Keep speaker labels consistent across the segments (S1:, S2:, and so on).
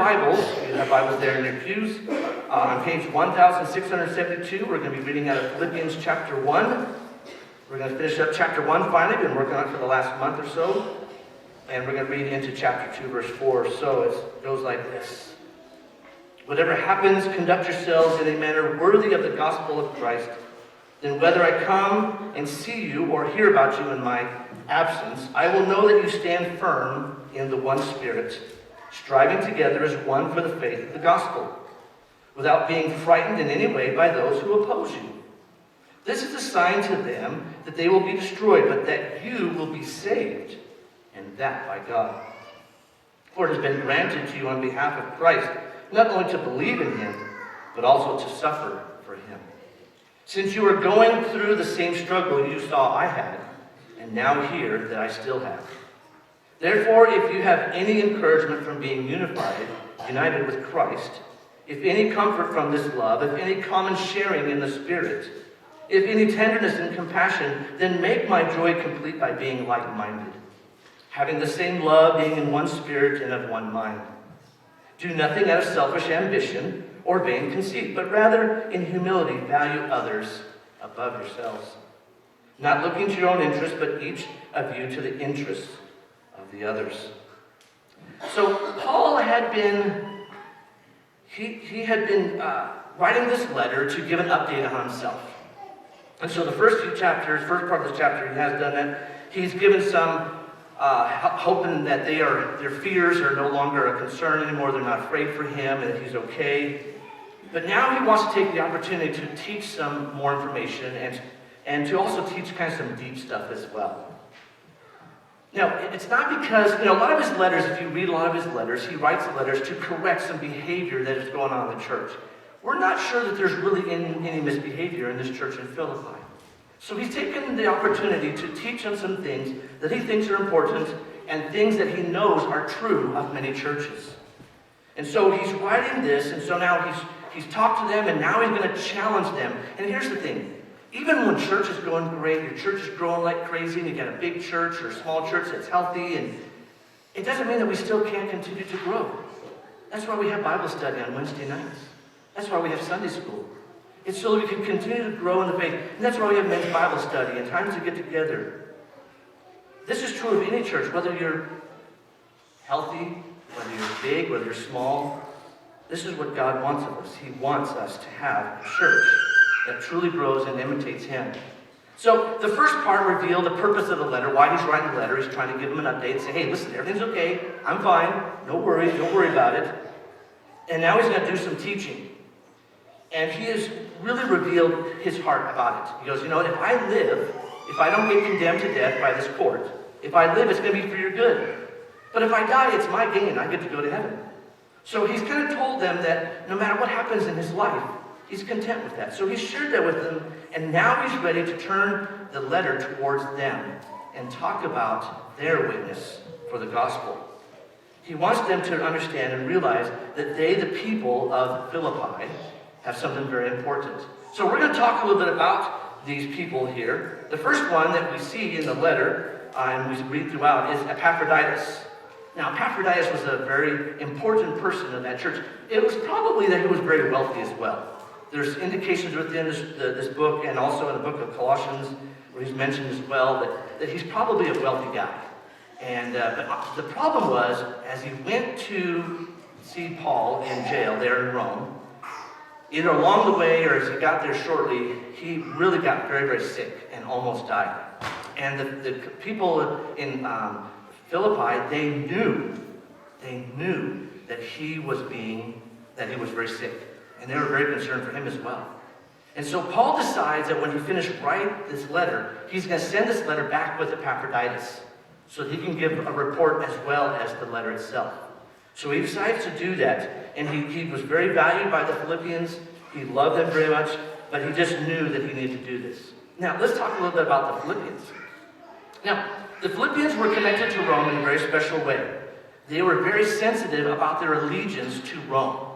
S1: Bibles, you have Bibles there in your pews. On page 1672, we're going to be reading out of Philippians chapter 1. We're going to finish up chapter 1 finally. We've been working on it for the last month or so. And we're going to read into chapter 2, verse 4. So it goes like this. Whatever happens, conduct yourselves in a manner worthy of the gospel of Christ. Then whether I come and see you or hear about you in my absence, I will know that you stand firm in the one Spirit, striving together as one for the faith of the gospel, without being frightened in any way by those who oppose you. This is a sign to them that they will be destroyed, but that you will be saved, and that by God. For it has been granted to you on behalf of Christ, not only to believe in him, but also to suffer for him. Since you are going through the same struggle you saw I had, and now hear that I still have. Therefore, if you have any encouragement from being united with Christ, if any comfort from this love, if any common sharing in the Spirit, if any tenderness and compassion, then make my joy complete by being like-minded, having the same love, being in one spirit and of one mind. Do nothing out of selfish ambition or vain conceit, but rather in humility value others above yourselves, not looking to your own interests, but each of you to the interests of the others. So Paul had been, he had been writing this letter to give an update on himself. And so the first part of this chapter, he has done that. He's given some hoping that their fears are no longer a concern anymore. They're not afraid for him and that he's okay. But now he wants to take the opportunity to teach some more information and to also teach kind of some deep stuff as well. Now, it's not because, a lot of his letters, if you read a lot of his letters, he writes letters to correct some behavior that is going on in the church. We're not sure that there's really any misbehavior in this church in Philippi. So he's taken the opportunity to teach them some things that he thinks are important and things that he knows are true of many churches. And so he's writing this, and so now he's talked to them, and now he's going to challenge them. And here's the thing. Even when church is going great, your church is growing like crazy, and you got a big church or a small church that's healthy, and it doesn't mean that we still can't continue to grow. That's why we have Bible study on Wednesday nights. That's why we have Sunday school. It's so that we can continue to grow in the faith. And that's why we have men's Bible study and times to get together. This is true of any church, whether you're healthy, whether you're big, whether you're small. This is what God wants of us. He wants us to have a church that truly grows and imitates him. So the first part revealed the purpose of the letter, why he's writing the letter. He's trying to give them an update and say, hey, listen, everything's okay. I'm fine. No worries. Don't worry about it. And now he's going to do some teaching. And he has really revealed his heart about it. He goes, if I live, if I don't get condemned to death by this court, if I live, it's going to be for your good. But if I die, it's my gain. I get to go to heaven. So he's kind of told them that no matter what happens in his life, he's content with that. So he shared that with them, and now he's ready to turn the letter towards them and talk about their witness for the gospel. He wants them to understand and realize that they, the people of Philippi, have something very important. So we're going to talk a little bit about these people here. The first one that we see in the letter, and we read throughout, is Epaphroditus. Now, Epaphroditus was a very important person in that church. It was probably that he was very wealthy as well. There's indications within this book and also in the book of Colossians where he's mentioned as well that he's probably a wealthy guy. And but the problem was, as he went to see Paul in jail there in Rome, either along the way or as he got there shortly, he really got very, very sick and almost died. And the people in Philippi, they knew that he was very sick. And they were very concerned for him as well. And so Paul decides that when he finished writing this letter, he's going to send this letter back with Epaphroditus so that he can give a report as well as the letter itself. So he decides to do that. And he was very valued by the Philippians. He loved them very much, but he just knew that he needed to do this. Now, let's talk a little bit about the Philippians. Now, the Philippians were connected to Rome in a very special way. They were very sensitive about their allegiance to Rome.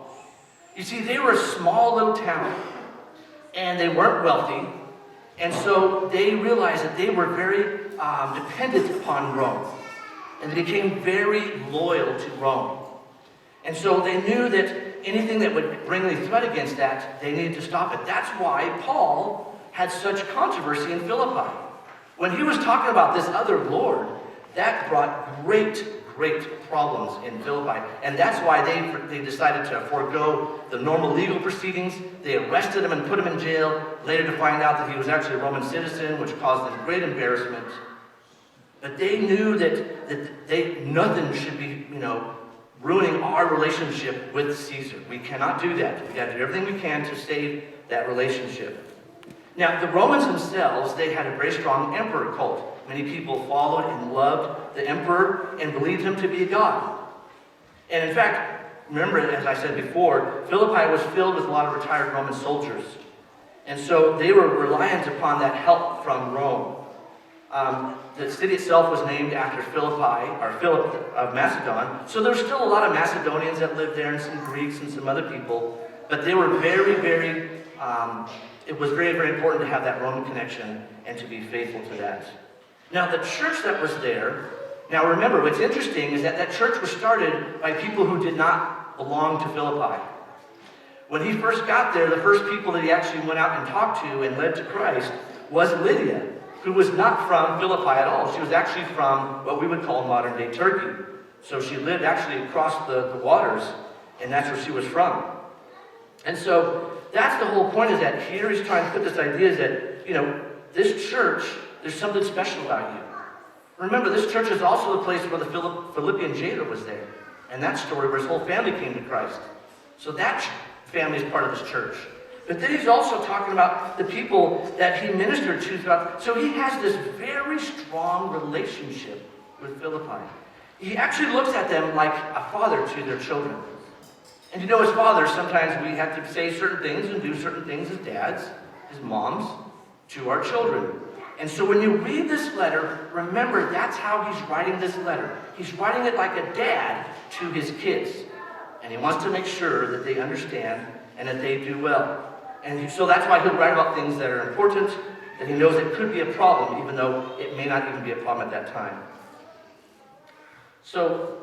S1: You see, they were a small little town, and they weren't wealthy, and so they realized that they were very dependent upon Rome, and they became very loyal to Rome. And so they knew that anything that would bring any threat against that, they needed to stop it. That's why Paul had such controversy in Philippi. When he was talking about this other Lord, that brought great problems in Philippi. And that's why they decided to forego the normal legal proceedings. They arrested him and put him in jail, later to find out that he was actually a Roman citizen, which caused them great embarrassment. But they knew that nothing should be, ruining our relationship with Caesar. We cannot do that. We got to do everything we can to save that relationship. Now, the Romans themselves, they had a very strong emperor cult. Many people followed and loved the emperor and believed him to be a god. And in fact, remember, as I said before, Philippi was filled with a lot of retired Roman soldiers. And so they were reliant upon that help from Rome. The city itself was named after Philippi, or Philip of Macedon. So there's still a lot of Macedonians that lived there, and some Greeks and some other people. But they were it was very important to have that Roman connection and to be faithful to that. Now the church that was there, now remember, what's interesting is that church was started by people who did not belong to Philippi. When he first got there, the first people that he actually went out and talked to and led to Christ was Lydia, who was not from Philippi at all. She was actually from what we would call modern-day Turkey. So she lived actually across the waters, and that's where she was from. And so that's the whole point, is that here he's trying to put this idea is that, this church, there's something special about you. Remember, this church is also the place where the Philippian jailer was there. And that story where his whole family came to Christ. So that family is part of this church. But then he's also talking about the people that he ministered to throughout. So he has this very strong relationship with Philippi. He actually looks at them like a father to their children. And as fathers, sometimes we have to say certain things and do certain things as dads, as moms, to our children. And so when you read this letter, remember that's how he's writing this letter. He's writing it like a dad to his kids. And he wants to make sure that they understand and that they do well. And so that's why he'll write about things that are important, that he knows it could be a problem, even though it may not even be a problem at that time. So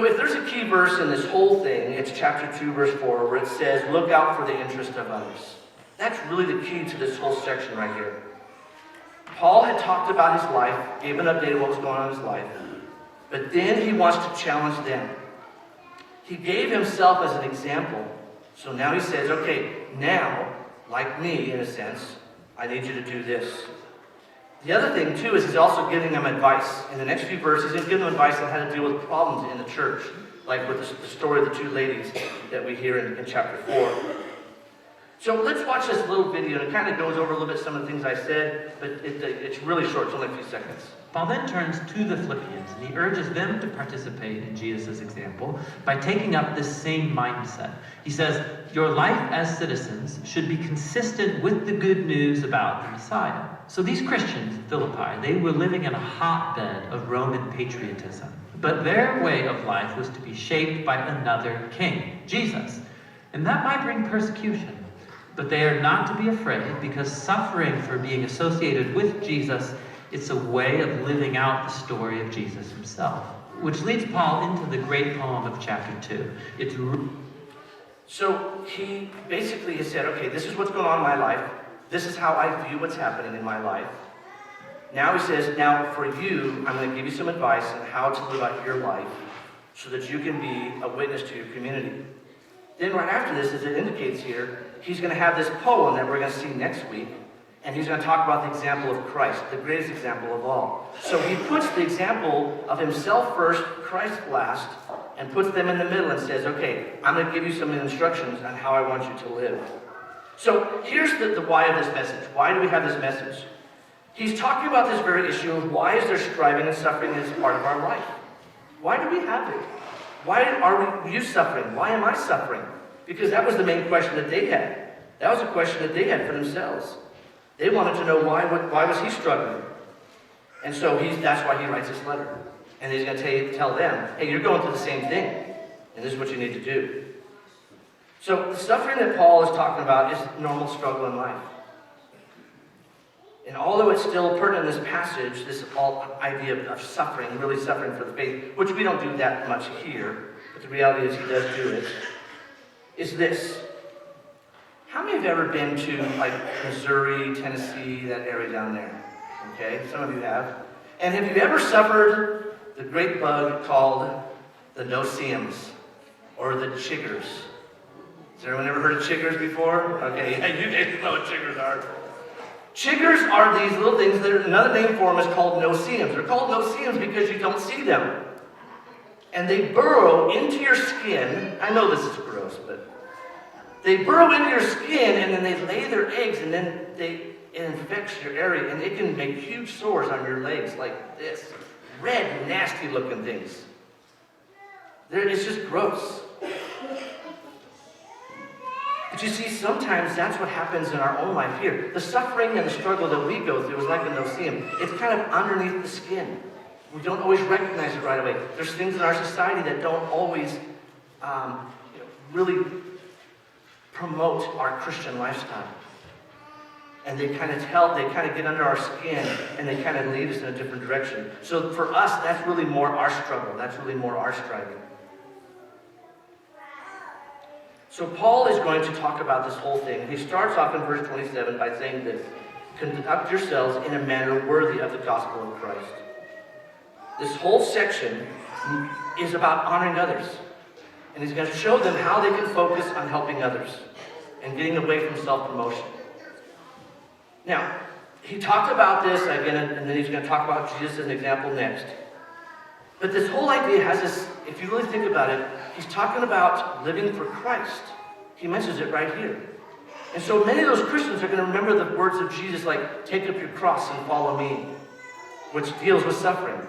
S1: if there's a key verse in this whole thing, it's chapter 2, verse 4, where it says, look out for the interest of others. That's really the key to this whole section right here. Paul had talked about his life, gave an update of what was going on in his life, but then he wants to challenge them. He gave himself as an example, so now he says, okay, now, like me, in a sense, I need you to do this. The other thing, too, is he's also giving them advice. In the next few verses, he's giving them advice on how to deal with problems in the church, like with the story of the two ladies that we hear in chapter 4. So let's watch this little video, and it kind of goes over a little bit some of the things I said, but it's really short, it's only a few seconds.
S2: Paul then turns to the Philippians, and he urges them to participate in Jesus' example by taking up this same mindset. He says, your life as citizens should be consistent with the good news about the Messiah. So these Christians in Philippi, they were living in a hotbed of Roman patriotism. But their way of life was to be shaped by another king, Jesus. And that might bring persecution. But they are not to be afraid, because suffering for being associated with Jesus, it's a way of living out the story of Jesus himself. Which leads Paul into the great poem of chapter 2.
S1: So he basically has said, okay, this is what's going on in my life. This is how I view what's happening in my life. Now he says, now for you, I'm going to give you some advice on how to live out your life so that you can be a witness to your community. Then right after this, as it indicates here, he's going to have this poem that we're going to see next week, and he's going to talk about the example of Christ, the greatest example of all. So he puts the example of himself first, Christ last, and puts them in the middle and says, okay, I'm going to give you some instructions on how I want you to live. So here's the why of this message. Why do we have this message? He's talking about this very issue of why is there striving and suffering as part of our life? Why do we have it? Why are you suffering? Why am I suffering? Because that was the main question that they had. That was a question that they had for themselves. They wanted to know why was he struggling? And so that's why he writes this letter. And he's going to tell them, hey, you're going through the same thing, and this is what you need to do. So the suffering that Paul is talking about is normal struggle in life. And although it's still pertinent in this passage, this whole idea of suffering, really suffering for the faith, which we don't do that much here, but the reality is he does do it, is this. How many have ever been to like Missouri, Tennessee, that area down there? Okay, some of you have. And have you ever suffered the great bug called the no-see-ums or the chiggers? Has anyone ever heard of chiggers before? Okay, yeah, you guys know what chiggers are. Chiggers are these little things that another name for them is called no-see-ums. They're called no-see-ums because you don't see them. And they burrow into your skin. I know this is gross, but they burrow into your skin and then they lay their eggs and then it infects your area and it can make huge sores on your legs like this. Red, nasty looking things. It's just gross. But you see, sometimes that's what happens in our own life here. The suffering and the struggle that we go through is like a no-see-um. It's kind of underneath the skin. We don't always recognize it right away. There's things in our society that don't always really promote our Christian lifestyle. And they kind of get under our skin and they kind of lead us in a different direction. So for us, that's really more our struggle. That's really more our striving. So Paul is going to talk about this whole thing. He starts off in verse 27 by saying this: conduct yourselves in a manner worthy of the gospel of Christ. This whole section is about honoring others. And he's going to show them how they can focus on helping others and getting away from self-promotion. Now, he talked about this again, and then he's going to talk about Jesus as an example next. But this whole idea has this, if you really think about it, he's talking about living for Christ. He mentions it right here. And so many of those Christians are going to remember the words of Jesus like, take up your cross and follow me, which deals with suffering.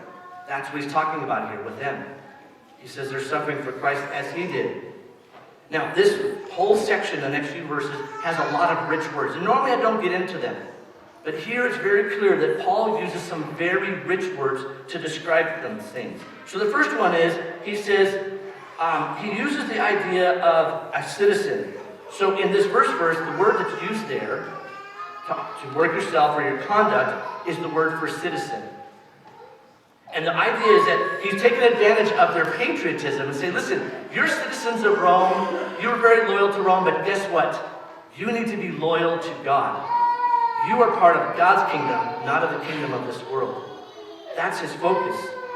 S1: That's what he's talking about here with them. He says they're suffering for Christ as he did. Now, this whole section, the next few verses, has a lot of rich words. And normally I don't get into them. But here it's very clear that Paul uses some very rich words to describe them things. So the first one is, he says, he uses the idea of a citizen. So in this verse, the word that's used there, to work yourself or your conduct, is the word for citizen. And the idea is that he's taken advantage of their patriotism and say, listen, you're citizens of Rome, you're very loyal to Rome, but guess what? You need to be loyal to God. You are part of God's kingdom, not of the kingdom of this world. That's his focus.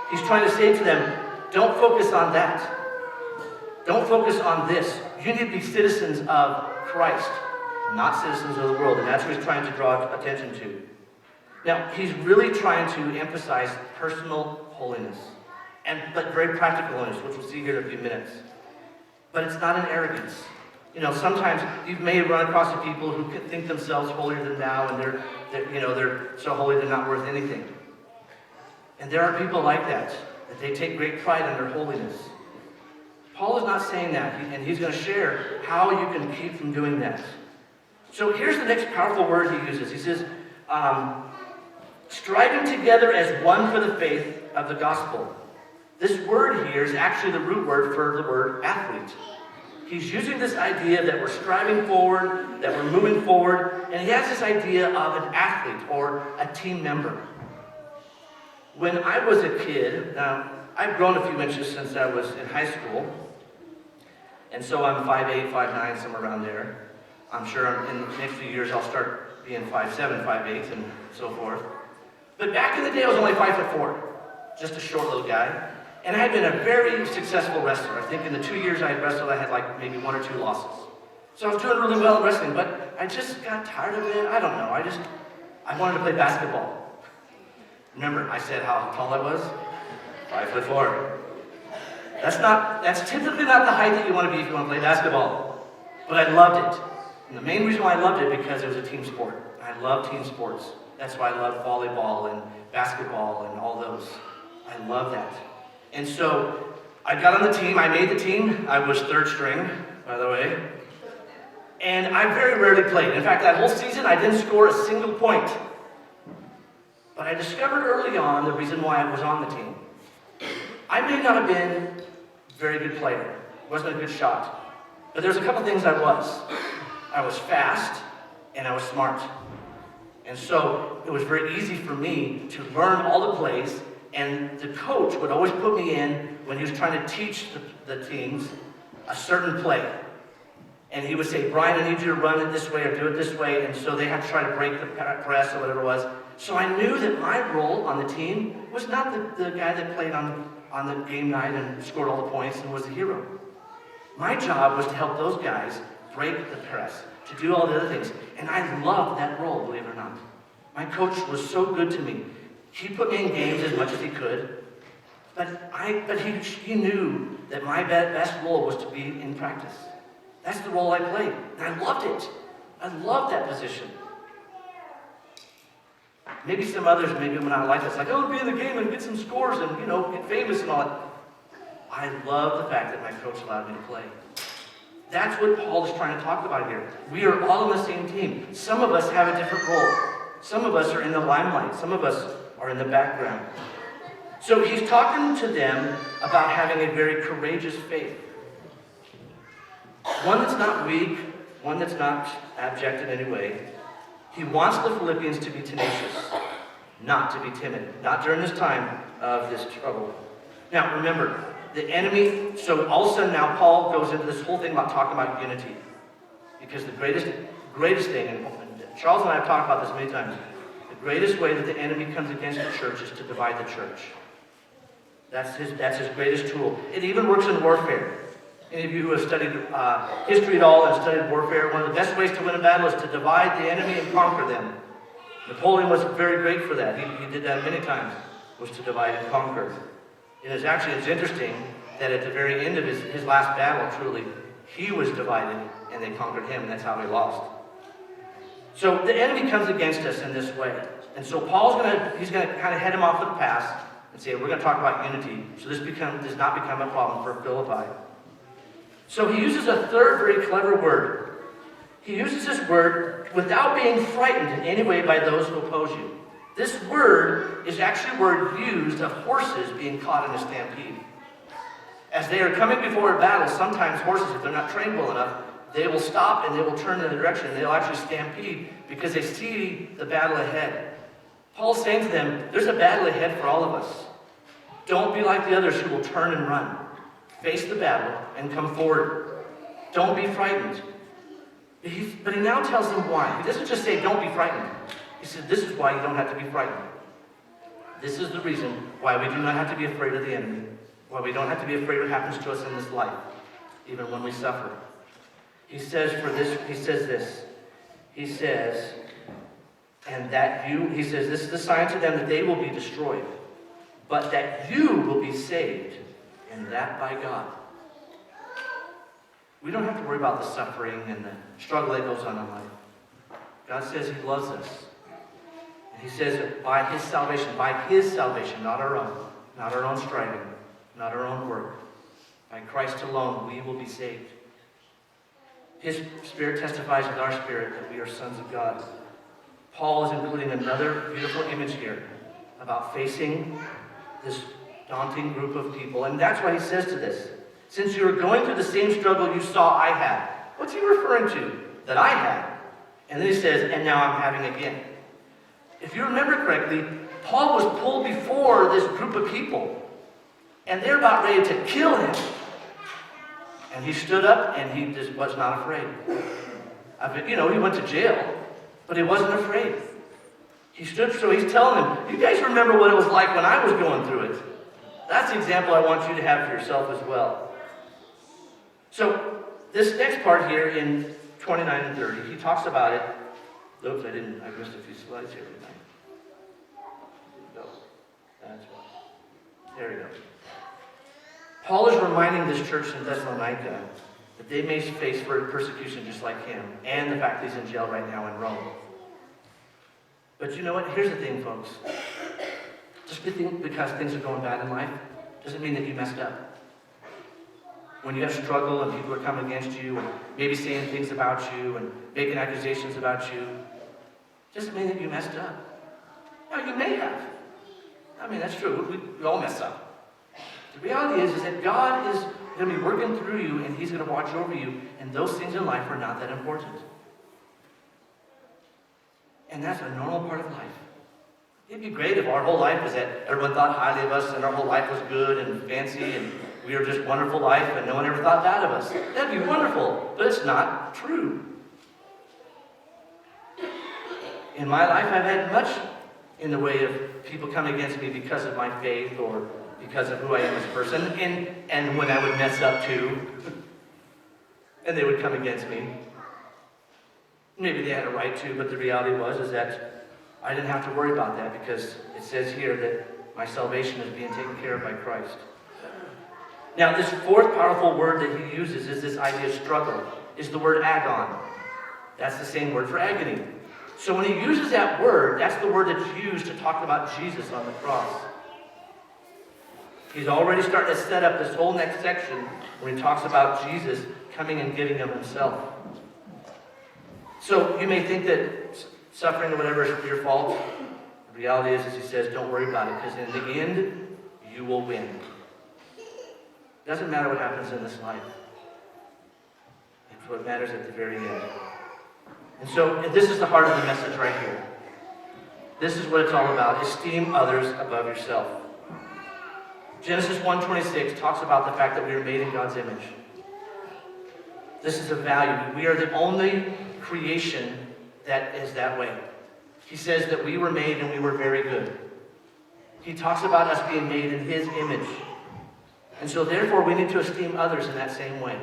S1: He's trying to say to them, don't focus on that. Don't focus on this. You need to be citizens of Christ, not citizens of the world. And that's what he's trying to draw attention to. Now, he's really trying to emphasize personal holiness, but very practical holiness, which we'll see here in a few minutes. But it's not an arrogance. You know, sometimes you may run across the people who think themselves holier than thou, and they're so holy they're not worth anything. And there are people like that they take great pride in their holiness. Paul is not saying that, and he's going to share how you can keep from doing that. So here's the next powerful word he uses. He says, striving together as one for the faith of the gospel. This word here is actually the root word for the word athlete. He's using this idea that we're striving forward, that we're moving forward, and he has this idea of an athlete or a team member. When I was a kid, now I've grown a few inches since I was in high school, and so I'm 5'8", 5'9", somewhere around there. I'm sure in the next few years I'll start being 5'7", 5'8", and so forth. But back in the day I was only 5'4", just a short little guy. And I had been a very successful wrestler. I think in the 2 years I had wrestled, I had like maybe 1 or 2 losses. So I was doing really well in wrestling, but I just got tired of it. I don't know. I wanted to play basketball. Remember, I said how tall I was? 5'4". That's typically not the height that you want to be if you want to play basketball. But I loved it. And the main reason why I loved it because it was a team sport. I love team sports. That's why I love volleyball and basketball and all those. I love that. And so I got on the team. I made the team. I was 3rd string, by the way. And I very rarely played. In fact, that whole season, I didn't score a single point. But I discovered early on the reason why I was on the team. I may not have been a very good player. Wasn't a good shot. But there's a couple things I was. I was fast, and I was smart. And so it was very easy for me to learn all the plays, and the coach would always put me in when he was trying to teach the teams a certain play. And he would say, Brian, I need you to run it this way or do it this way. And so they had to try to break the press or whatever it was. So I knew that my role on the team was not the guy that played on the game night and scored all the points and was the hero. My job was to help those guys break the press, to do all the other things. And I loved that role, believe it or not. My coach was so good to me. He put me in games as much as he could. But he knew that my best role was to be in practice. That's the role I played. And I loved it. I loved that position. Maybe some others maybe would not like this. Like, oh, be in the game and get some scores and, get famous and all that. I love the fact that my coach allowed me to play. That's what Paul is trying to talk about here. We are all on the same team. Some of us have a different role. Some of us are in the limelight. Some of us are in the background. So he's talking to them about having a very courageous faith. One that's not weak, one that's not abject in any way. He wants the Philippians to be tenacious, not to be timid, not during this time of this trouble. Now, remember, the enemy, so all of a sudden now Paul goes into this whole thing about talking about unity. Because the greatest thing, and Charles and I have talked about this many times, the greatest way that the enemy comes against the church is to divide the church. That's his greatest tool. It even works in warfare. Any of you who have studied history at all and studied warfare, one of the best ways to win a battle is to divide the enemy and conquer them. Napoleon was very great for that. He did that many times, was to divide and conquer. And it's interesting that at the very end of his last battle, truly, he was divided and they conquered him, and that's how he lost. So the enemy comes against us in this way. And so Paul's going to kind of head him off to the past and say, we're going to talk about unity. So this does not become a problem for Philippi. So he uses a third very clever word. He uses this word without being frightened in any way by those who oppose you. This word is actually a word used of horses being caught in a stampede. As they are coming before a battle, sometimes horses, if they're not trained well enough, they will stop and they will turn in a direction and they'll actually stampede because they see the battle ahead. Paul's saying to them, there's a battle ahead for all of us. Don't be like the others who will turn and run. Face the battle and come forward. Don't be frightened. But he now tells them why. He doesn't just say, don't be frightened. He says, this is why you don't have to be frightened. This is the reason why we do not have to be afraid of the enemy. Why we don't have to be afraid of what happens to us in this life, even when we suffer. He says this. He says, this is the sign to them that they will be destroyed, but that you will be saved, and that by God. We don't have to worry about the suffering and the struggle that goes on in life. God says he loves us. And he says by his salvation, not our own striving, not our own work. By Christ alone, we will be saved. His Spirit testifies with our spirit that we are sons of God. Paul is including another beautiful image here about facing this daunting group of people. And that's why he says to this, since you are going through the same struggle you saw I had. What's he referring to? That I had. And then he says, and now I'm having again. If you remember correctly, Paul was pulled before this group of people. And they're about ready to kill him. And he stood up and he just was not afraid. He went to jail, but he wasn't afraid. He stood, so he's telling them, you guys remember what it was like when I was going through it. That's the example I want you to have for yourself as well. So, this next part here in 29 and 30, he talks about it. Oops, I missed a few slides here. No, that's why. There we go. Paul is reminding this church in Thessalonica that they may face persecution just like him, and the fact that he's in jail right now in Rome. But you know what? Here's the thing, folks. Just because things are going bad in life doesn't mean that you messed up. When you have struggle and people are coming against you and maybe saying things about you and making accusations about you, doesn't mean that you messed up. No, you may have. I mean, that's true. We all mess up. The reality is that God is going to be working through you and he's going to watch over you, and those things in life are not that important. And that's a normal part of life. It'd be great if our whole life was that everyone thought highly of us and our whole life was good and fancy and we were just wonderful life and no one ever thought bad of us. That'd be wonderful, but it's not true. In my life, I've had much in the way of people coming against me because of my faith or because of who I am as a person, and when I would mess up too, and they would come against me. Maybe they had a right to, but the reality was that I didn't have to worry about that because it says here that my salvation is being taken care of by Christ. Now, this fourth powerful word that he uses is this idea of struggle, is the word agon. That's the same word for agony. So when he uses that word, that's the word that's used to talk about Jesus on the cross. He's already starting to set up this whole next section when he talks about Jesus coming and giving of himself. So you may think that suffering or whatever is your fault. The reality is, as he says, don't worry about it, because in the end, you will win. It doesn't matter what happens in this life. It's what matters at the very end. And so this is the heart of the message right here. This is what it's all about. Esteem others above yourself. Genesis 1:26 talks about the fact that we are made in God's image. This is a value. We are the only creation that is that way. He says that we were made and we were very good. He talks about us being made in his image. And so therefore we need to esteem others in that same way.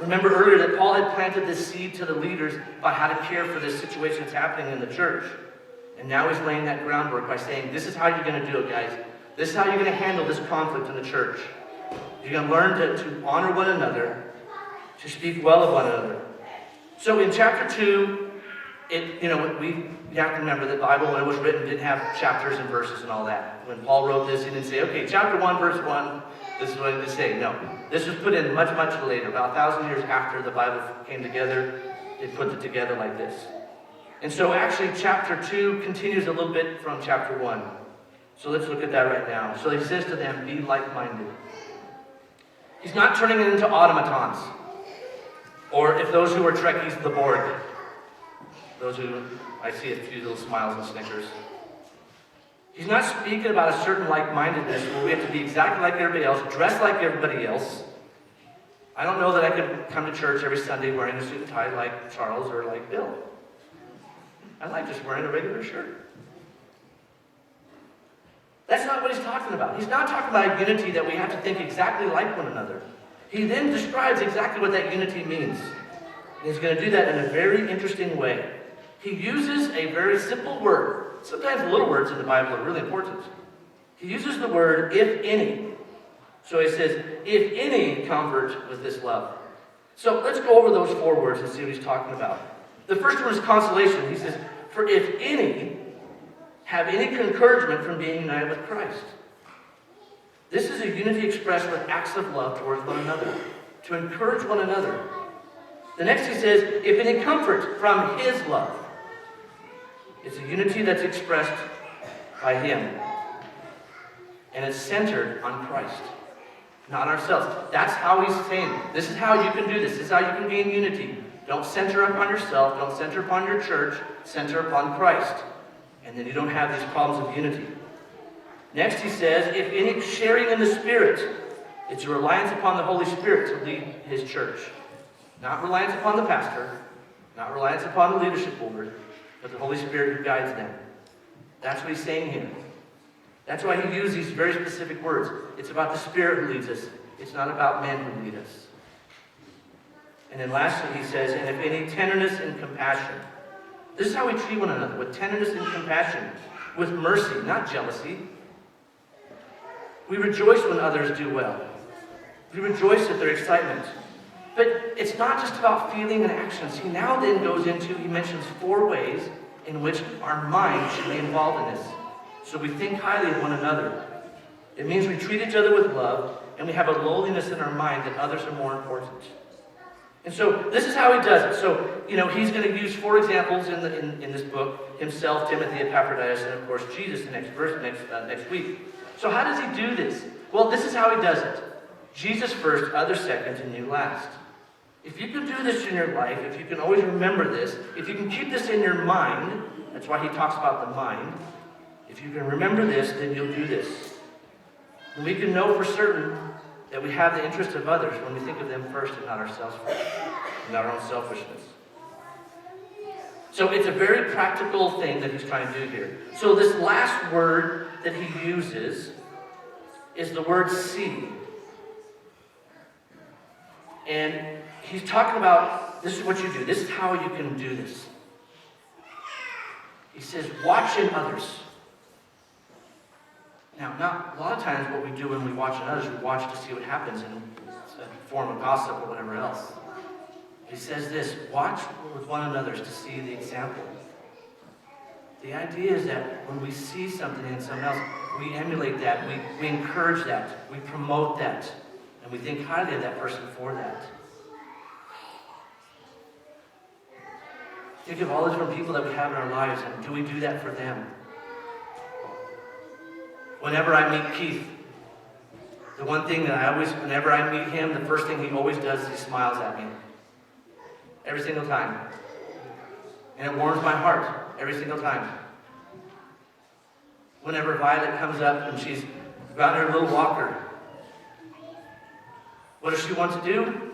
S1: Remember earlier that Paul had planted this seed to the leaders about how to care for this situation that's happening in the church. And now he's laying that groundwork by saying, this is how you're going to do it, guys. This is how you're going to handle this conflict in the church. You're going to learn to honor one another, to speak well of one another. So in chapter 2, you have to remember that the Bible, when it was written, didn't have chapters and verses and all that. When Paul wrote this, he didn't say, okay, chapter 1, verse 1, this is what it to say. No. This was put in much, much later, about 1,000 years after the Bible came together. They put it together like this. And so actually chapter 2 continues a little bit from chapter 1. So let's look at that right now. So he says to them, be like-minded. He's not turning it into automatons. Or if those who are Trekkies, the Borg. Those who, I see a few little smiles and snickers. He's not speaking about a certain like-mindedness where we have to be exactly like everybody else, dress like everybody else. I don't know that I could come to church every Sunday wearing a suit and tie like Charles or like Bill. I like just wearing a regular shirt. That's not what he's talking about. He's not talking about a unity that we have to think exactly like one another. He then describes exactly what that unity means. And he's going to do that in a very interesting way. He uses a very simple word. Sometimes little words in the Bible are really important. He uses the word, if any. So he says, if any comfort with this love. So let's go over those 4 words and see what he's talking about. The first one is consolation. He says, for if any have any encouragement from being united with Christ. This is a unity expressed with acts of love towards one another, to encourage one another. The next he says, if any comfort from his love. It's a unity that's expressed by him. And it's centered on Christ, not ourselves. That's how he's saying, this is how you can do this. This is how you can gain unity. Don't center upon yourself. Don't center upon your church. Center upon Christ. And then you don't have these problems of unity. Next he says, if any sharing in the Spirit, it's a reliance upon the Holy Spirit to lead his church. Not reliance upon the pastor, not reliance upon the leadership board, but the Holy Spirit who guides them. That's what he's saying here. That's why he used these very specific words. It's about the Spirit who leads us. It's not about men who lead us. And then lastly he says, and if any tenderness and compassion. This is how we treat one another, with tenderness and compassion, with mercy, not jealousy. We rejoice when others do well. We rejoice at their excitement. But it's not just about feeling and actions. He now then goes into, he mentions 4 ways in which our mind should be involved in this. So we think highly of one another. It means we treat each other with love, and we have a lowliness in our mind that others are more important. And so this is how he does it. So, he's going to use 4 examples in this book. Himself, Timothy, Epaphroditus, and of course Jesus next week. So how does he do this? Well, this is how he does it. Jesus first, others second, and you last. If you can do this in your life, if you can always remember this, if you can keep this in your mind, that's why he talks about the mind. If you can remember this, then you'll do this. And we can know for certain that we have the interest of others when we think of them first and not ourselves first, and not our own selfishness. So it's a very practical thing that he's trying to do here. So this last word that he uses is the word see. And he's talking about, this is what you do. This is how you can do this. He says, watch in others. Now, a lot of times what we do when we watch in others, we watch to see what happens in a form of gossip or whatever else. He says this, watch with one another to see the example. The idea is that when we see something in someone else, we emulate that, we encourage that, we promote that, and we think highly of that person for that. Think of all the different people that we have in our lives, and do we do that for them? Whenever I meet Keith, the one thing that whenever I meet him, the first thing he always does is he smiles at me. Every single time. And it warms my heart every single time. Whenever Violet comes up and she's got her little walker, what does she want to do?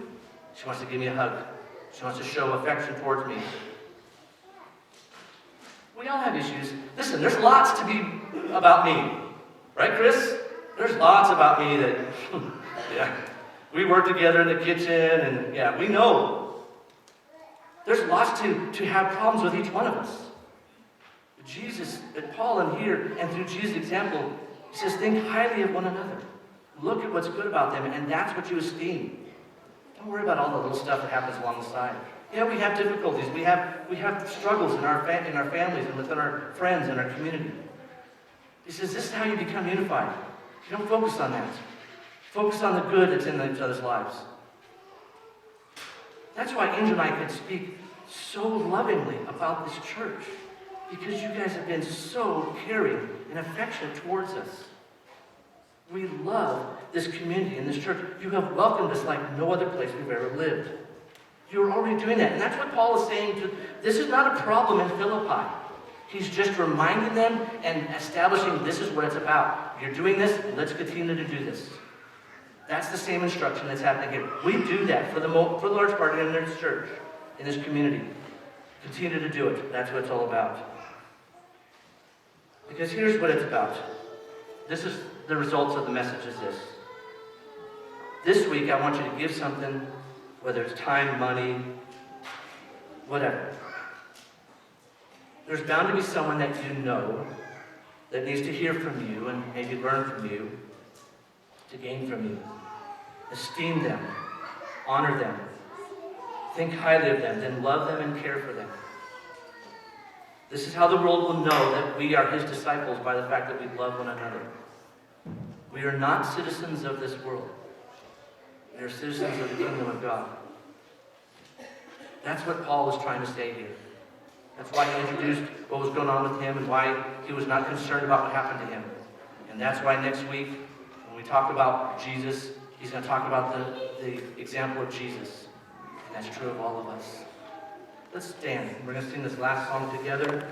S1: She wants to give me a hug. She wants to show affection towards me. We all have issues. Listen, there's lots to be about me. Right, Chris? There's lots about me that, yeah, we work together in the kitchen, and yeah, we know. There's lots to have problems with each one of us. But Jesus, at Paul in here, and through Jesus' example, he says, think highly of one another. Look at what's good about them, and that's what you esteem. Don't worry about all the little stuff that happens along the side. Yeah, we have difficulties. We have struggles in our families and within our friends and our community. He says, this is how you become unified. You don't focus on that. Focus on the good that's in each other's lives. That's why Angel and I could speak so lovingly about this church. Because you guys have been so caring and affectionate towards us. We love this community and this church. You have welcomed us like no other place we've ever lived. You're already doing that. And that's what Paul is saying. This is not a problem in Philippi. He's just reminding them and establishing this is what it's about. You're doing this, let's continue to do this. That's the same instruction that's happening here. We do that for the large part in this church, in this community. Continue to do it. That's what it's all about. Because here's what it's about. This is the results of the message is this. This week I want you to give something, whether it's time, money, whatever. There's bound to be someone that you know that needs to hear from you and maybe learn from you, to gain from you. Esteem them, honor them, think highly of them, then love them and care for them. This is how the world will know that we are his disciples, by the fact that we love one another. We are not citizens of this world. We are citizens of the kingdom of God. That's what Paul is trying to say here. That's why he introduced what was going on with him and why he was not concerned about what happened to him. And that's why next week, when we talk about Jesus, he's going to talk about the example of Jesus. And that's true of all of us. Let's stand. We're going to sing this last song together.